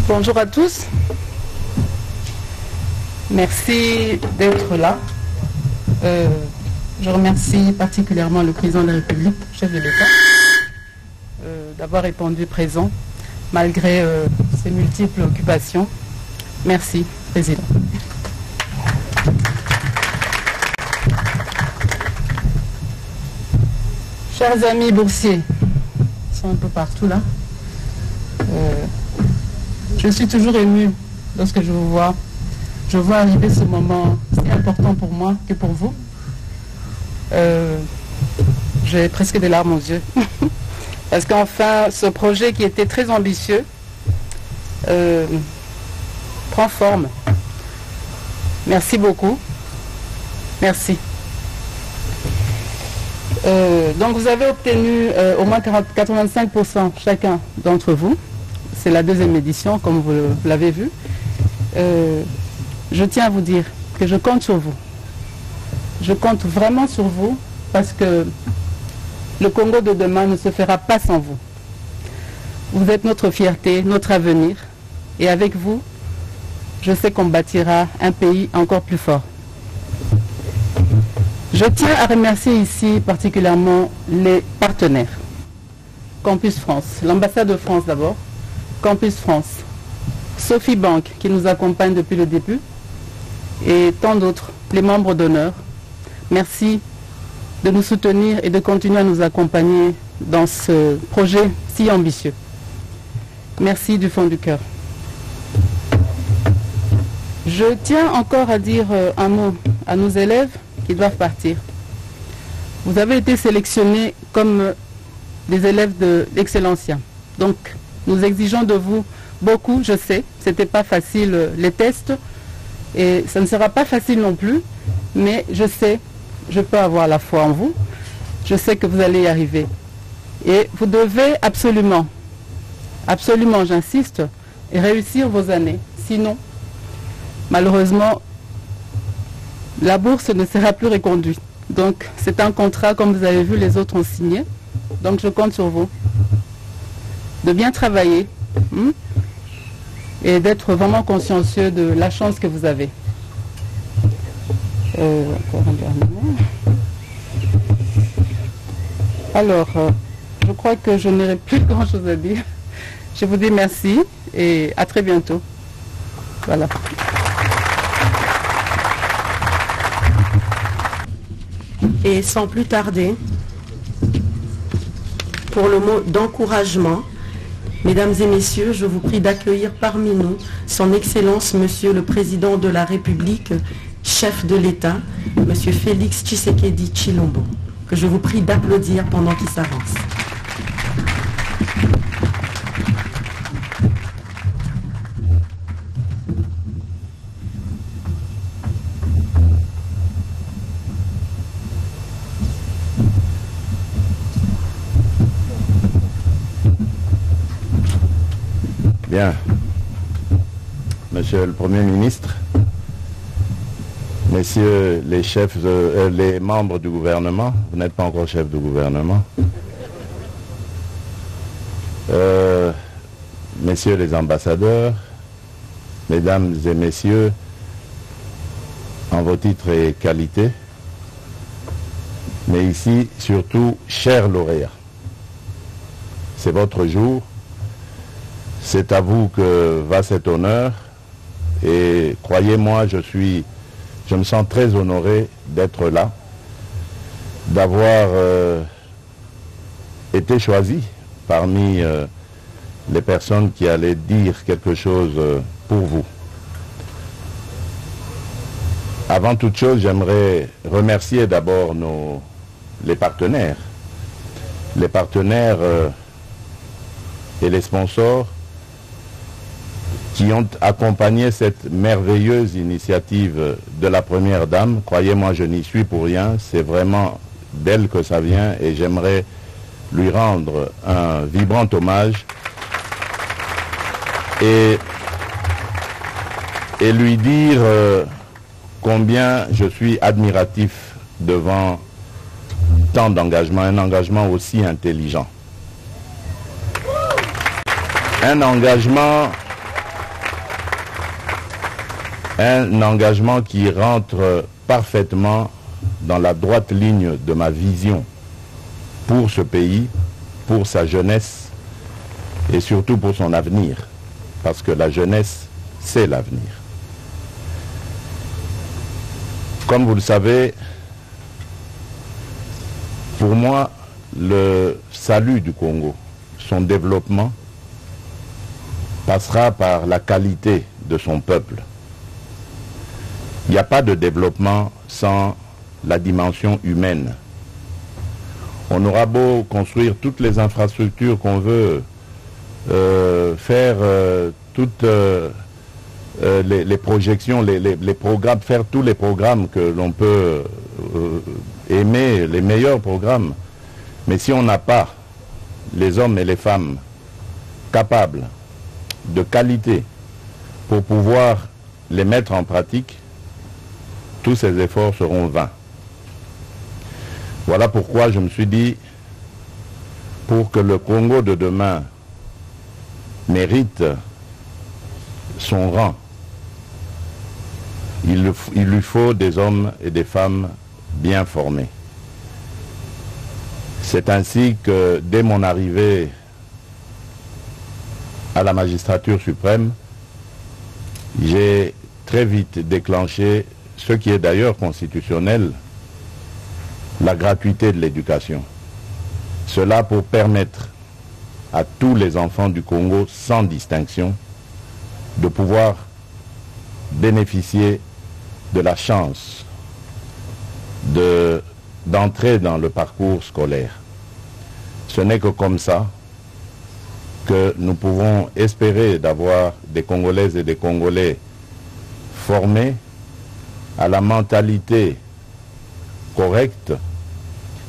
Bonjour à tous. Merci d'être là. Je remercie particulièrement le président de la République, chef de l'État, d'avoir répondu présent malgré ses multiples occupations. Merci, président. Chers amis boursiers, ils sont un peu partout là. Je suis toujours émue lorsque je vous vois. Je vois arriver ce moment si important pour moi que pour vous. J'ai presque des larmes aux yeux. Parce qu'enfin, ce projet qui était très ambitieux prend forme. Merci beaucoup. Merci. Donc vous avez obtenu au moins 85% chacun d'entre vous. C'est la deuxième édition, comme vous l'avez vu. Je tiens à vous dire que je compte sur vous. Je compte vraiment sur vous parce que le Congo de demain ne se fera pas sans vous. Vous êtes notre fierté, notre avenir. Et avec vous, je sais qu'on bâtira un pays encore plus fort. Je tiens à remercier ici particulièrement les partenaires. Campus France, l'ambassade de France d'abord, Campus France, Sophie Bank qui nous accompagne depuis le début et tant d'autres, les membres d'honneur. Merci de nous soutenir et de continuer à nous accompagner dans ce projet si ambitieux. Merci du fond du cœur. Je tiens encore à dire un mot à nos élèves qui doivent partir. Vous avez été sélectionnés comme des élèves de l'excellencia. Donc, nous exigeons de vous beaucoup, je sais. Ce n'était pas facile les tests et ça ne sera pas facile non plus, mais je sais, je peux avoir la foi en vous. Je sais que vous allez y arriver. Et vous devez absolument, absolument, j'insiste, réussir vos années. Sinon, malheureusement, la bourse ne sera plus reconduite. Donc, c'est un contrat, comme vous avez vu, les autres ont signé. Donc, je compte sur vous de bien travailler et d'être vraiment consciencieux de la chance que vous avez. Alors, je crois que je n'aurai plus grand-chose à dire. Je vous dis merci et à très bientôt. Voilà. Et sans plus tarder, pour le mot d'encouragement, mesdames et messieurs, je vous prie d'accueillir parmi nous son Excellence, Monsieur le Président de la République, chef de l'État, Monsieur Félix Tshisekedi Tshilombo, que je vous prie d'applaudir pendant qu'il s'avance. Bien. Monsieur le Premier ministre, messieurs les chefs, les membres du gouvernement, vous n'êtes pas encore chef du gouvernement, messieurs les ambassadeurs, mesdames et messieurs, en vos titres et qualités, mais ici surtout, chers lauréats, c'est votre jour. C'est à vous que va cet honneur et croyez-moi, je me sens très honoré d'être là, d'avoir été choisi parmi les personnes qui allaient dire quelque chose pour vous. Avant toute chose, j'aimerais remercier d'abord les partenaires et les sponsors qui ont accompagné cette merveilleuse initiative de la Première Dame. Croyez-moi, je n'y suis pour rien, c'est vraiment d'elle que ça vient et j'aimerais lui rendre un vibrant hommage et lui dire combien je suis admiratif devant tant d'engagement, un engagement aussi intelligent. Un engagement Un engagement qui rentre parfaitement dans la droite ligne de ma vision pour ce pays, pour sa jeunesse et surtout pour son avenir, parce que la jeunesse, c'est l'avenir. Comme vous le savez, pour moi, le salut du Congo, son développement, passera par la qualité de son peuple. Il n'y a pas de développement sans la dimension humaine. On aura beau construire toutes les infrastructures qu'on veut, faire toutes les projections, les programmes, faire tous les programmes que l'on peut aimer, les meilleurs programmes. Mais si on n'a pas les hommes et les femmes capables, de qualité, pour pouvoir les mettre en pratique, tous ces efforts seront vains. Voilà pourquoi je me suis dit, pour que le Congo de demain mérite son rang, il lui faut des hommes et des femmes bien formés. C'est ainsi que dès mon arrivée à la magistrature suprême, j'ai très vite déclenché ce qui est d'ailleurs constitutionnel, la gratuité de l'éducation. Cela pour permettre à tous les enfants du Congo, sans distinction, de pouvoir bénéficier de la chance d'entrer dans le parcours scolaire. Ce n'est que comme ça que nous pouvons espérer d'avoir des Congolaises et des Congolais formés à la mentalité correcte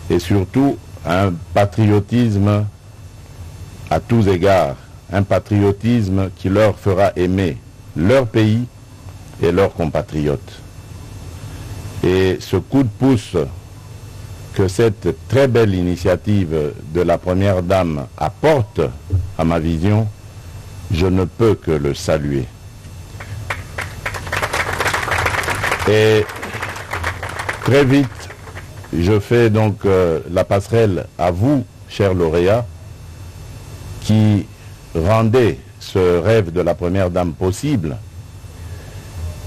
et surtout un patriotisme à tous égards, un patriotisme qui leur fera aimer leur pays et leurs compatriotes. Et ce coup de pouce que cette très belle initiative de la Première Dame apporte à ma vision, je ne peux que le saluer. Et très vite, je fais donc la passerelle à vous, chers lauréats, qui rendez ce rêve de la Première Dame possible,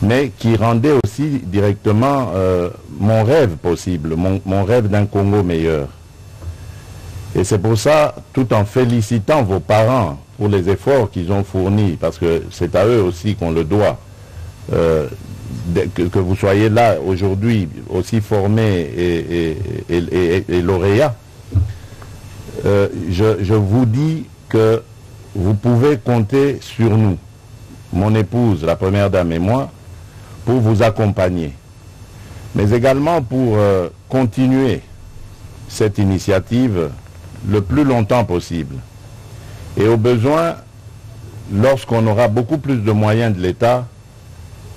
mais qui rendait aussi directement mon rêve possible, mon rêve d'un Congo meilleur. Et c'est pour ça, tout en félicitant vos parents pour les efforts qu'ils ont fournis, parce que c'est à eux aussi qu'on le doit, que vous soyez là aujourd'hui aussi formés et lauréats, je vous dis que vous pouvez compter sur nous, mon épouse, la Première Dame et moi, pour vous accompagner, mais également pour continuer cette initiative le plus longtemps possible. Et au besoin, lorsqu'on aura beaucoup plus de moyens de l'État,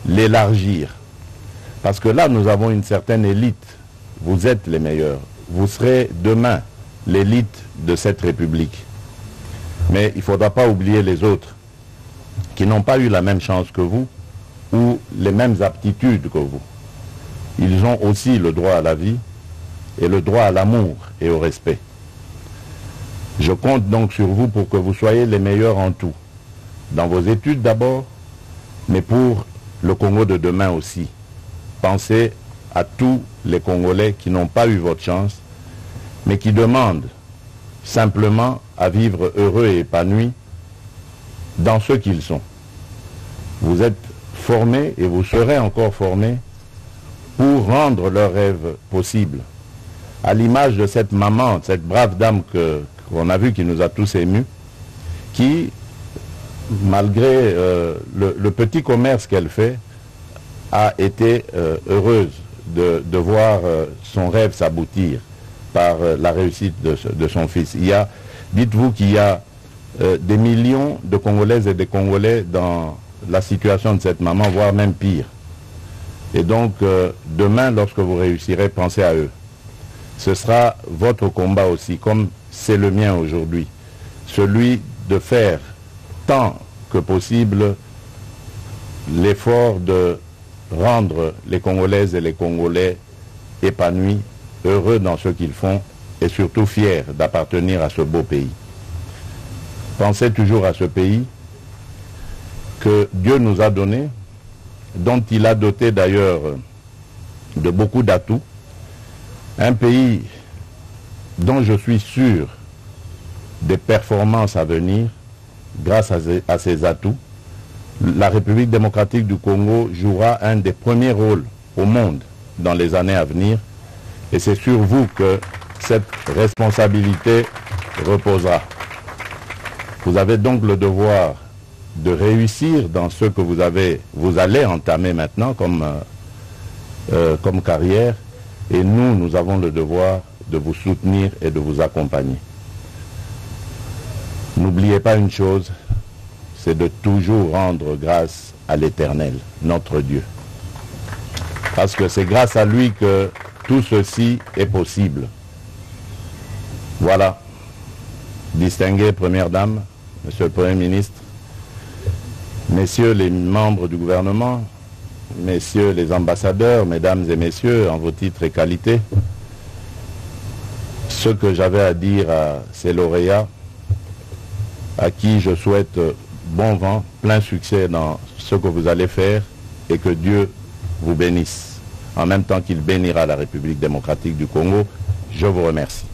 l'élargir. Parce que là, nous avons une certaine élite. Vous êtes les meilleurs. Vous serez demain l'élite de cette République. Mais il ne faudra pas oublier les autres qui n'ont pas eu la même chance que vous ou les mêmes aptitudes que vous. Ils ont aussi le droit à la vie et le droit à l'amour et au respect. Je compte donc sur vous pour que vous soyez les meilleurs en tout. Dans vos études d'abord, mais pour le Congo de demain aussi. Pensez à tous les Congolais qui n'ont pas eu votre chance, mais qui demandent simplement à vivre heureux et épanouis dans ce qu'ils sont. Vous êtes formés et vous serez encore formés pour rendre leurs rêves possibles. À l'image de cette maman, cette brave dame qu'on a vue qui nous a tous émus, qui, malgré le petit commerce qu'elle fait, a été heureuse de voir son rêve s'aboutir par la réussite de son fils. Dites-vous qu'il y a des millions de Congolaises et de Congolais dans la situation de cette maman, voire même pire. Et donc, demain, lorsque vous réussirez, pensez à eux. Ce sera votre combat aussi, comme c'est le mien aujourd'hui. Celui de faire tant que possible l'effort de rendre les Congolaises et les Congolais épanouis, heureux dans ce qu'ils font et surtout fiers d'appartenir à ce beau pays. Pensez toujours à ce pays que Dieu nous a donné, dont il a doté d'ailleurs de beaucoup d'atouts. Un pays dont je suis sûr des performances à venir grâce à ses atouts. La République démocratique du Congo jouera un des premiers rôles au monde dans les années à venir. Et c'est sur vous que cette responsabilité reposera. Vous avez donc le devoir de réussir dans ce que vous allez entamer maintenant comme carrière. Et nous avons le devoir de vous soutenir et de vous accompagner. N'oubliez pas une chose, c'est de toujours rendre grâce à l'Éternel, notre Dieu. Parce que c'est grâce à lui que tout ceci est possible. Voilà, distinguée Première Dame, Monsieur le Premier ministre, Messieurs les membres du gouvernement, Messieurs les ambassadeurs, Mesdames et Messieurs, en vos titres et qualités, ce que j'avais à dire à ces lauréats, à qui je souhaite bon vent, plein succès dans ce que vous allez faire et que Dieu vous bénisse, en même temps qu'il bénira la République démocratique du Congo. Je vous remercie.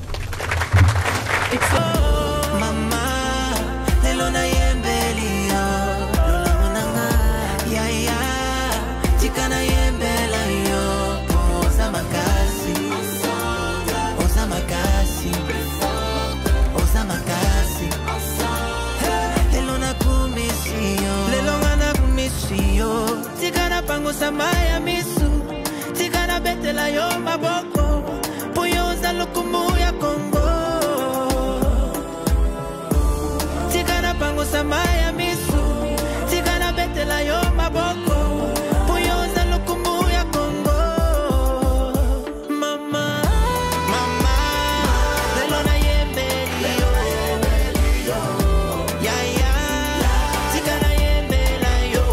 Samaya misu tigana betela yo maboko puyoza lokumu ya Kongo tigana pango samaya misu tigana betela yo maboko puyoza lokumu ya Kongo mama mama lelona yembe yo ya ya tigana yembe la yo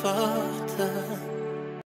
far.